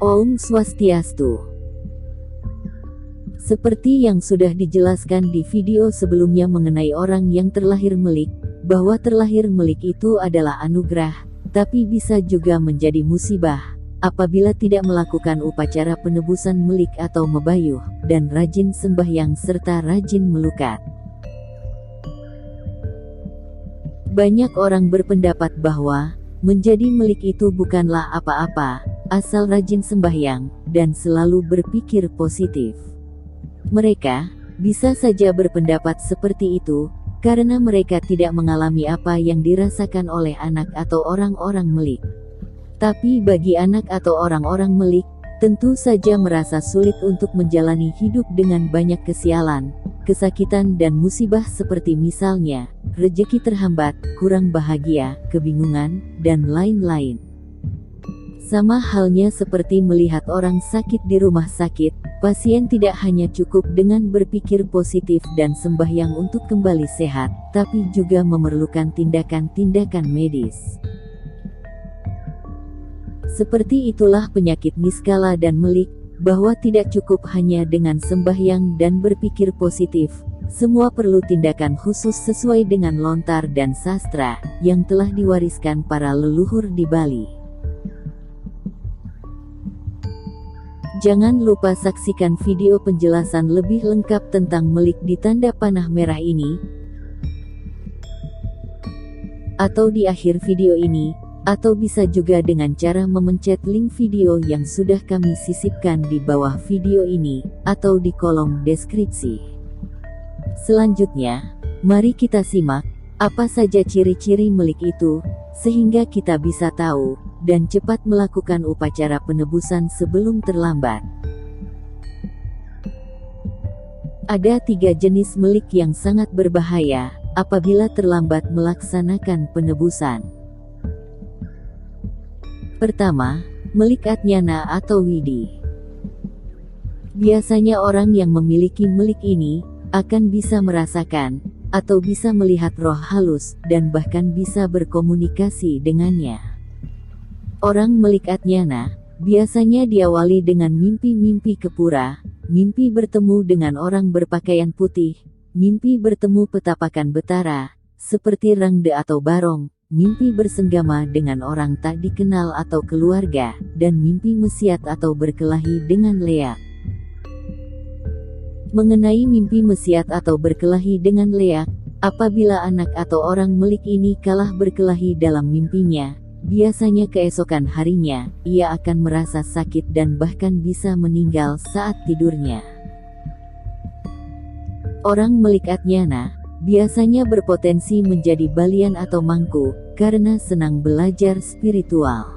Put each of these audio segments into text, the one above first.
Om Swastiastu. Seperti yang sudah dijelaskan di video sebelumnya mengenai orang yang terlahir melik, bahwa terlahir melik itu adalah anugerah, tapi bisa juga menjadi musibah, apabila tidak melakukan upacara penebusan melik atau mebayuh, dan rajin sembahyang serta rajin melukat. Banyak orang berpendapat bahwa menjadi melik itu bukanlah apa-apa, asal rajin sembahyang, dan selalu berpikir positif. Mereka bisa saja berpendapat seperti itu, karena mereka tidak mengalami apa yang dirasakan oleh anak atau orang-orang melik. Tapi bagi anak atau orang-orang melik, tentu saja merasa sulit untuk menjalani hidup dengan banyak kesialan, kesakitan dan musibah seperti misalnya, rezeki terhambat, kurang bahagia, kebingungan, dan lain-lain. Sama halnya seperti melihat orang sakit di rumah sakit, pasien tidak hanya cukup dengan berpikir positif dan sembahyang untuk kembali sehat, tapi juga memerlukan tindakan-tindakan medis. Seperti itulah penyakit niskala dan melik, bahwa tidak cukup hanya dengan sembahyang dan berpikir positif, semua perlu tindakan khusus sesuai dengan lontar dan sastra, yang telah diwariskan para leluhur di Bali. Jangan lupa saksikan video penjelasan lebih lengkap tentang melik di tanda panah merah ini, atau di akhir video ini, atau bisa juga dengan cara memencet link video yang sudah kami sisipkan di bawah video ini, atau di kolom deskripsi. Selanjutnya, mari kita simak, apa saja ciri-ciri melik itu, sehingga kita bisa tahu, dan cepat melakukan upacara penebusan sebelum terlambat. Ada 3 jenis melik yang sangat berbahaya, apabila terlambat melaksanakan penebusan. Pertama, melik Ajnana atau Widi. Biasanya orang yang memiliki melik ini, akan bisa merasakan, atau bisa melihat roh halus, dan bahkan bisa berkomunikasi dengannya. Orang melik Ajnana, biasanya diawali dengan mimpi-mimpi kepura, mimpi bertemu dengan orang berpakaian putih, mimpi bertemu petapakan betara, seperti Rangde atau Barong, mimpi bersenggama dengan orang tak dikenal atau keluarga, dan mimpi mesiat atau berkelahi dengan leak. Mengenai mimpi mesiat atau berkelahi dengan leak, apabila anak atau orang melik ini kalah berkelahi dalam mimpinya, biasanya keesokan harinya, ia akan merasa sakit dan bahkan bisa meninggal saat tidurnya. Orang melik Ajnana biasanya berpotensi menjadi balian atau mangku, karena senang belajar spiritual.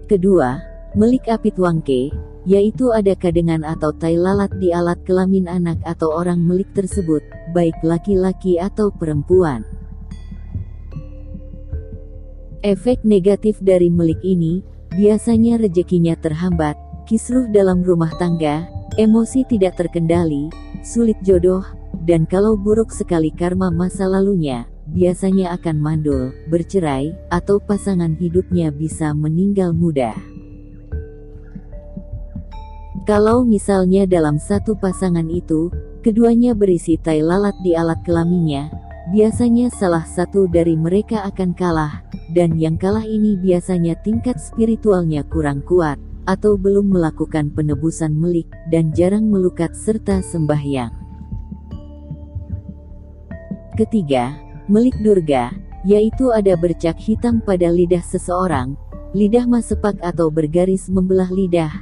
Kedua, melik Apitwangke, yaitu ada kadengan atau tai lalat di alat kelamin anak atau orang melik tersebut, baik laki-laki atau perempuan. Efek negatif dari melik ini, biasanya rezekinya terhambat, kisruh dalam rumah tangga, emosi tidak terkendali, sulit jodoh, dan kalau buruk sekali karma masa lalunya, biasanya akan mandul, bercerai, atau pasangan hidupnya bisa meninggal muda. Kalau misalnya dalam satu pasangan itu, keduanya berisi tai lalat di alat kelaminnya, biasanya salah satu dari mereka akan kalah, dan yang kalah ini biasanya tingkat spiritualnya kurang kuat, atau belum melakukan penebusan melik, dan jarang melukat serta sembahyang. Ketiga, melik Durga, yaitu ada bercak hitam pada lidah seseorang, lidah masepak atau bergaris membelah lidah,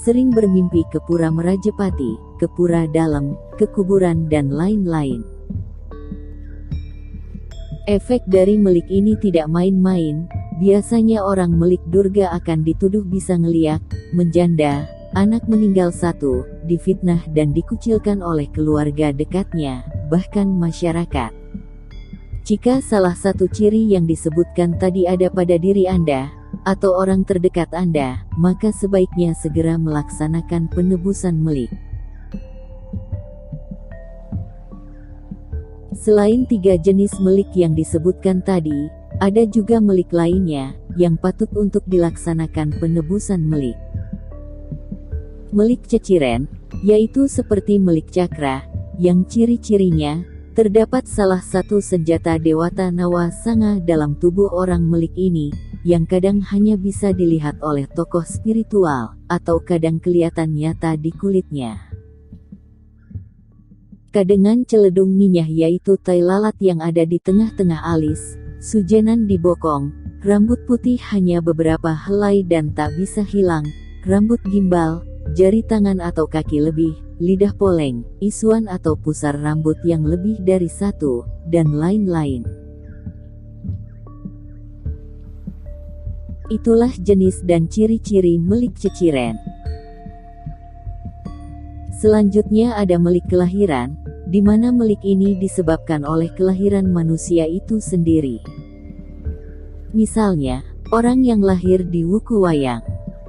sering bermimpi ke pura Merajepati, ke pura dalam, ke kuburan dan lain-lain. Efek dari melik ini tidak main-main, biasanya orang melik Durga akan dituduh bisa ngeliak, menjanda, anak meninggal satu, difitnah dan dikucilkan oleh keluarga dekatnya, bahkan masyarakat. Jika salah satu ciri yang disebutkan tadi ada pada diri Anda, atau orang terdekat Anda, maka sebaiknya segera melaksanakan penebusan melik. Selain 3 jenis melik yang disebutkan tadi, Ada juga melik lainnya, yang patut untuk dilaksanakan penebusan melik. Melik ceciren, yaitu seperti melik cakra, yang ciri-cirinya, terdapat salah satu senjata Dewata Nawa Sanga dalam tubuh orang melik ini, yang kadang hanya bisa dilihat oleh tokoh spiritual, atau kadang kelihatan nyata di kulitnya. Kadengan celedung minyak yaitu tai lalat yang ada di tengah-tengah alis, sujenan di bokong, rambut putih hanya beberapa helai dan tak bisa hilang, rambut gimbal, jari tangan atau kaki lebih, lidah poleng, isuan atau pusar rambut yang lebih dari satu, dan lain-lain. Itulah jenis dan ciri-ciri melik ceciren. Selanjutnya ada melik kelahiran, di mana melik ini disebabkan oleh kelahiran manusia itu sendiri. Misalnya, orang yang lahir di Wuku Wayang,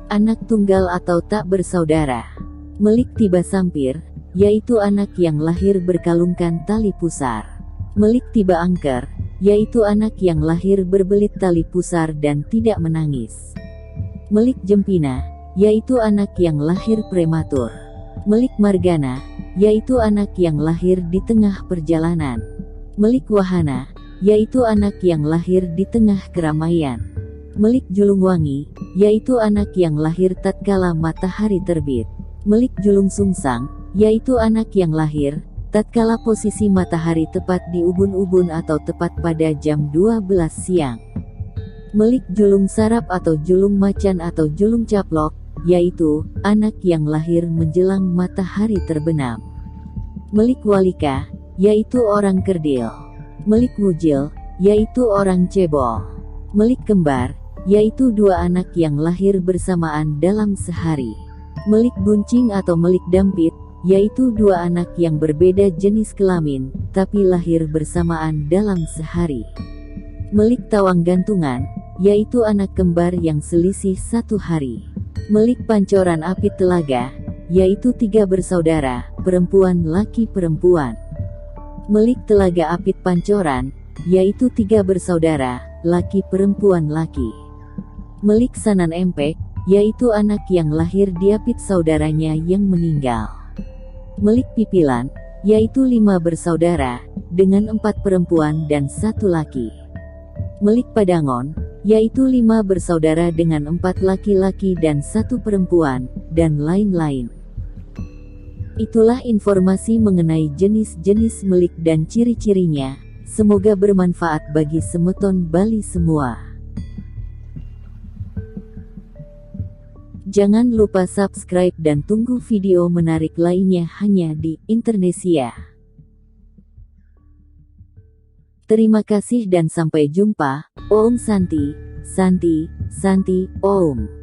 anak tunggal atau tak bersaudara. Melik tiba sampir, yaitu anak yang lahir berkalungkan tali pusar. Melik tiba angker, yaitu anak yang lahir berbelit tali pusar dan tidak menangis. Melik jempina, yaitu anak yang lahir prematur. Melik margana, yaitu anak yang lahir di tengah perjalanan. Melik wahana, yaitu anak yang lahir di tengah keramaian. Melik julungwangi, yaitu anak yang lahir tatkala matahari terbit. Melik julung sungsang, yaitu anak yang lahir tatkala posisi matahari tepat di ubun-ubun atau tepat pada jam 12 siang. Melik julung sarap atau julung macan atau julung caplok, yaitu anak yang lahir menjelang matahari terbenam. Melik walika, yaitu orang kerdil. Melik wujil, yaitu orang cebol. Melik kembar, yaitu dua anak yang lahir bersamaan dalam sehari. Melik buncing atau melik dampit, yaitu dua anak yang berbeda jenis kelamin, tapi lahir bersamaan dalam sehari. Melik tawang gantungan, yaitu anak kembar yang selisih satu hari. Melik pancoran apit telaga, yaitu tiga bersaudara, perempuan laki perempuan. Melik telaga apit pancoran, yaitu tiga bersaudara, laki perempuan laki. Melik sanan empek, yaitu anak yang lahir diapit saudaranya yang meninggal. Melik pipilan, yaitu 5 bersaudara, dengan 4 perempuan dan 1 laki. Melik padangon, yaitu 5 bersaudara dengan 4 laki-laki dan 1 perempuan, dan lain-lain. Itulah informasi mengenai jenis-jenis melik dan ciri-cirinya, semoga bermanfaat bagi semeton Bali semua. Jangan lupa subscribe dan tunggu video menarik lainnya hanya di Internesia. Terima kasih dan sampai jumpa. Om Santi, Santi, Santi, Om.